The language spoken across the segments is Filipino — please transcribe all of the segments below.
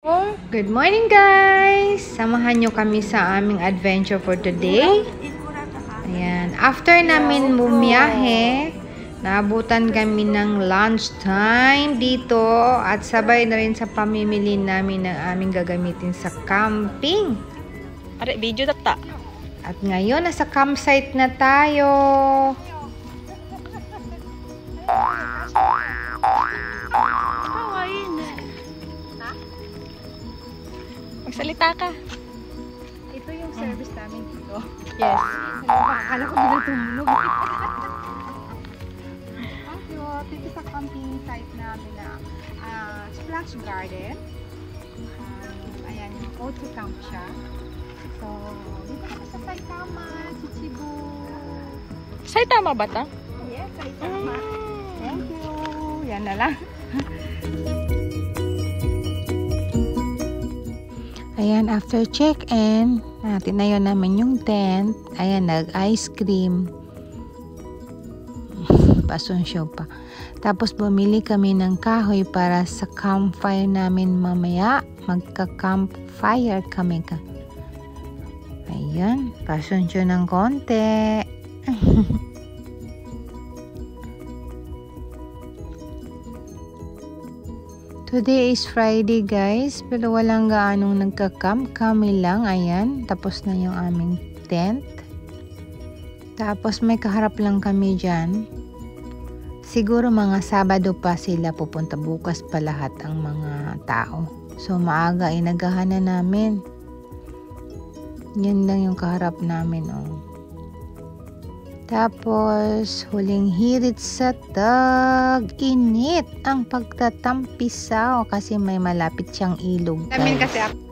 Good morning guys! Samahan nyo kami sa aming adventure for today. Ayan. After namin bumiyahe, naabutan kami ng lunch time dito at sabay na rin sa pamimili namin ng aming gagamitin sa camping. Are, video tata. At ngayon, nasa campsite na tayo. Magsalita ka. Ito yung service namin dito. Yes. Akala ko nila tumulog. So, dito sa camping site namin na Splash Garden. Ayan, yung Ocho Camp siya. So, dito kami sa Saitama, Chichibu. Saitama ba ta? Yes, Saitama. Thank you. Yan na lang. Ayan, after check-in, tinayo namin yung tent. Ayan, nag-ice cream. Pasonsyo pa. Tapos bumili kami ng kahoy para sa campfire namin mamaya. Magka-campfire kami ka. Ayan, pasonsyo ng konti. Today is Friday guys, pero walang gaanong nagka-camp. Kami lang, ayan. Tapos na yung aming tent. Tapos may kaharap lang kami dyan. Siguro mga Sabado pa sila pupunta, bukas pa lahat ang mga tao. So maaga inagahan na namin. Yan lang yung kaharap namin, oh. Tapos, huling hirit sa tag-init ang pagtatampisaw kasi may malapit siyang ilog. Namin kasi ako.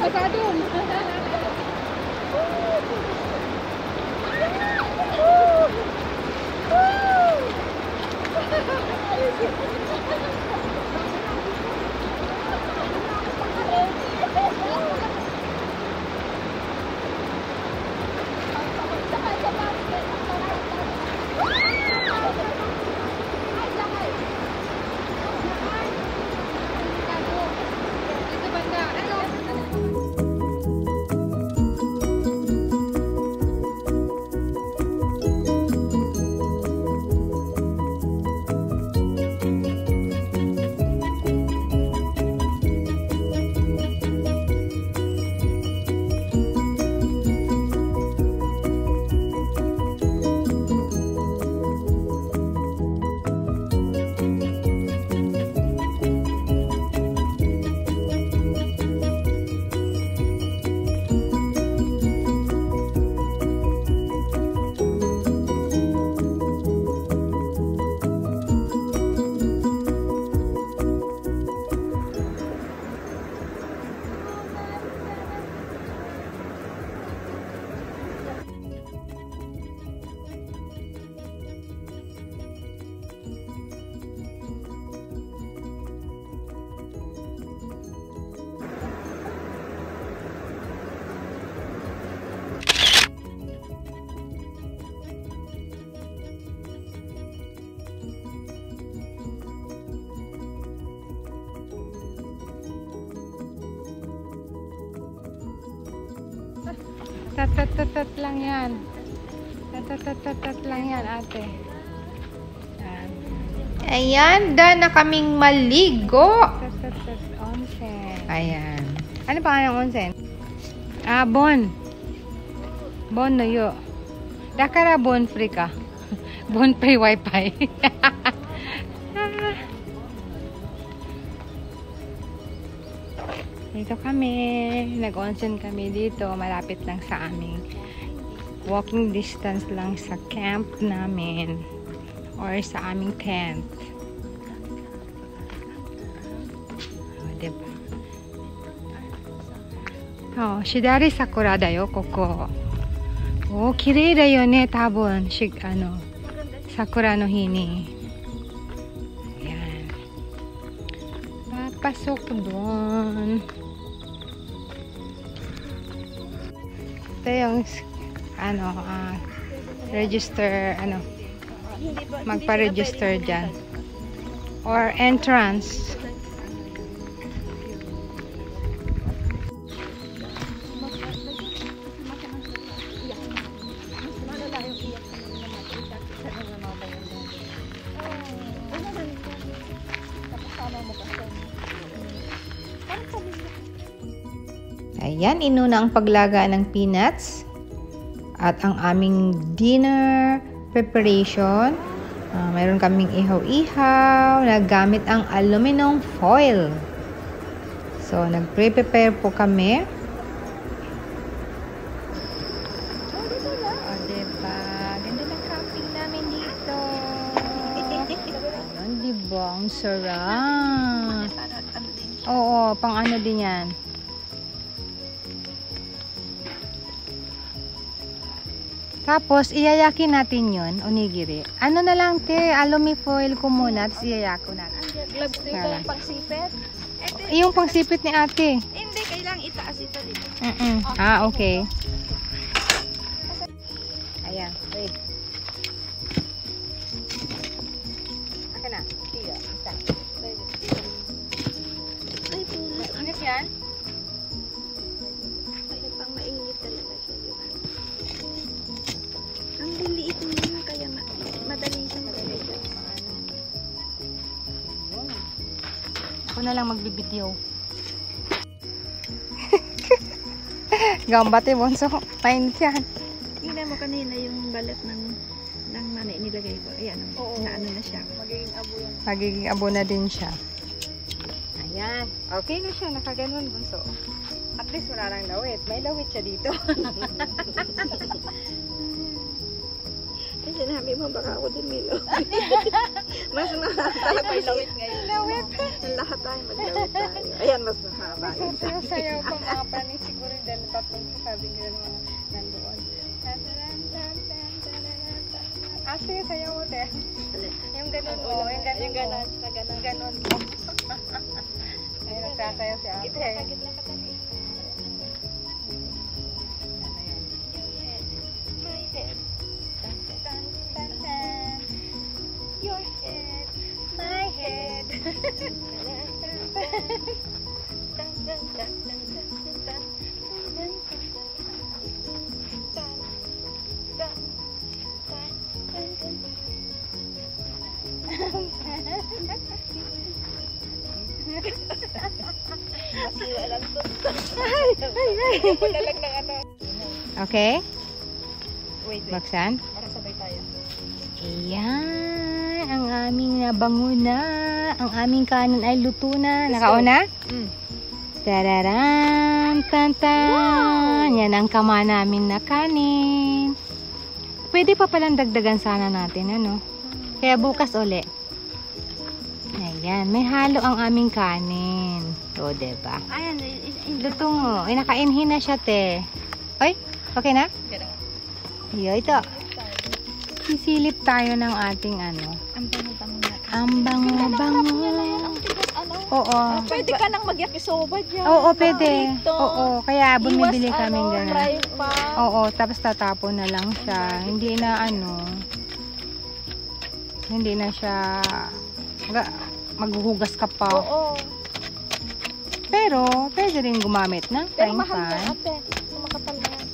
Masadong. Tat lang yan. Tat lang yan, ate. Ayan, done na kaming maligo. Ayan. Ano pa ng onsen? Bon. Bon no yo. Dakara bon free ka. Bon free wifi. Dito kami. Nag-onsen kami dito. Malapit lang sa aming walking distance lang sa camp namin. Or sa aming tent. Diba? Oh, shidari sakura da yo, koko. Oh, kirei da yo ne, tabon. Sakura no hi ni. Ayan. Papasok doon. Ito yung, register, magpa-register dyan. Or entrance. Ayan, inuna ang paglaga ng peanuts at ang aming dinner preparation. Mayroon kaming ihaw-ihaw na gamit ang aluminum foil. So, nag-prepare po kami. Diba? Ganda ng camping namin dito. Ayan, diba? Ang sarap. Oo, pang ano din yan. Tapos, iyayakin natin yun, onigiri. Ano na lang, te, aluminum foil ko muna, tapos iyayako natin. Gloves ko yung pangsipit. Yung pangsipit ni ate. Hindi, kailangan itaas ito dito. Okay. Ayan, wait. Aka na, tiyo, isa. Ay, pumas. Ingat yan? Ay, pang mainit talaga siya. Ang liliit niya, kaya madali siya. Ako na lang magbibideo. Gambate, bonso. Mainit yan. Tingnan mo kanina yung balat ng mani nilagay ko. Ayan, naano na siya. Magiging abo yan. Magiging abo na din siya. Ayan. Okay na siya. Nakaganon, bonso. At least wala lang lawit. May lawit siya dito. Ay, sinabi mo baka ako din may lawit. Mas mahaba. May lawit ngayon. Lawit. Lahat tayo maglawit tayo. Ayan, mas mahaba. Sayaw pa mga praning siguro dahil tatlong sasabi nila ng mga nandoon. Ate, sayaw mo te. Yung ganun mo. Yung ganun. Yung ganun mo. Ay, nagsasayaw si ate. Gitna ka tayo. My head. Your head. My head. Masiwa lang to. Pulalag ng ano. Okay? Wait. Baksan? Para sabay tayo. Ayan. Ang aming nabango na. Ang aming kanin ay luto na. Nakauna? Tararan! Tantan! Yan ang kama namin na kanin. Pwede pa palang dagdagan sana natin, ano? Kaya bukas uli. Ayan. May halo ang aming kanin. O, diba? Ayan. Luto mo. Nakainhin na siya, te. Oy, okay na? Iyo, ito. Sisilip tayo ng ating ano. Ang bango-bango na. Ang bango-bango. Ang tigas, ano? Oo. Pwede ka nang magyakisoba dyan. Oo, pwede. Dito. Oo, kaya bumibili Iwas, kami gano'n. dry pa. Oo, tapos tatapon na lang siya. Hindi na ano. Hindi na siya maghuhugas ka pa. Oo. Pero, pwede rin gumamit ng Pero frying mahal na pan. ate. Makapal na yan.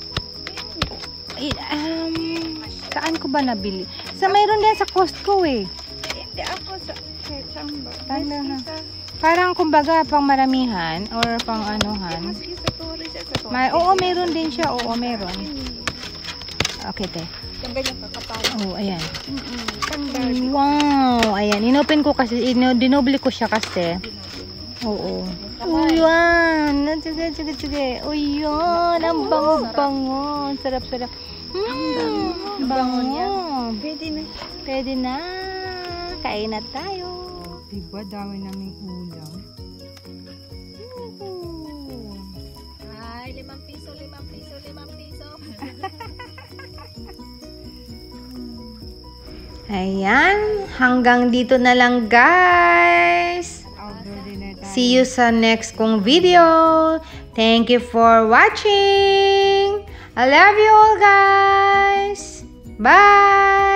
Saan ko ba nabili? Mayroon din sa Costco eh. Hindi ako sa saan ba? Tanda na. Parang kumbaga pang maramihan or pang anuhan. Maski sa tourist at sa tourist. Oo, meron din siya. Oo, meron. Okay, te. Yung ganyan kakapal. Oh, ayan. Pang Barbie. Wow! Ayan, inopen ko kasi, dinoble ko siya kasi. Oo. Uyan! Sige. Uyan! Ang bango-bango. Sarap-sarap. Ang bango. Pwede na. Pwede na. Kain na tayo. Diba, dami naming ulam. Ay, 5 piso. Ayan, hanggang dito na lang guys. See you sa next kong video. Thank you for watching. I love you all guys. Bye!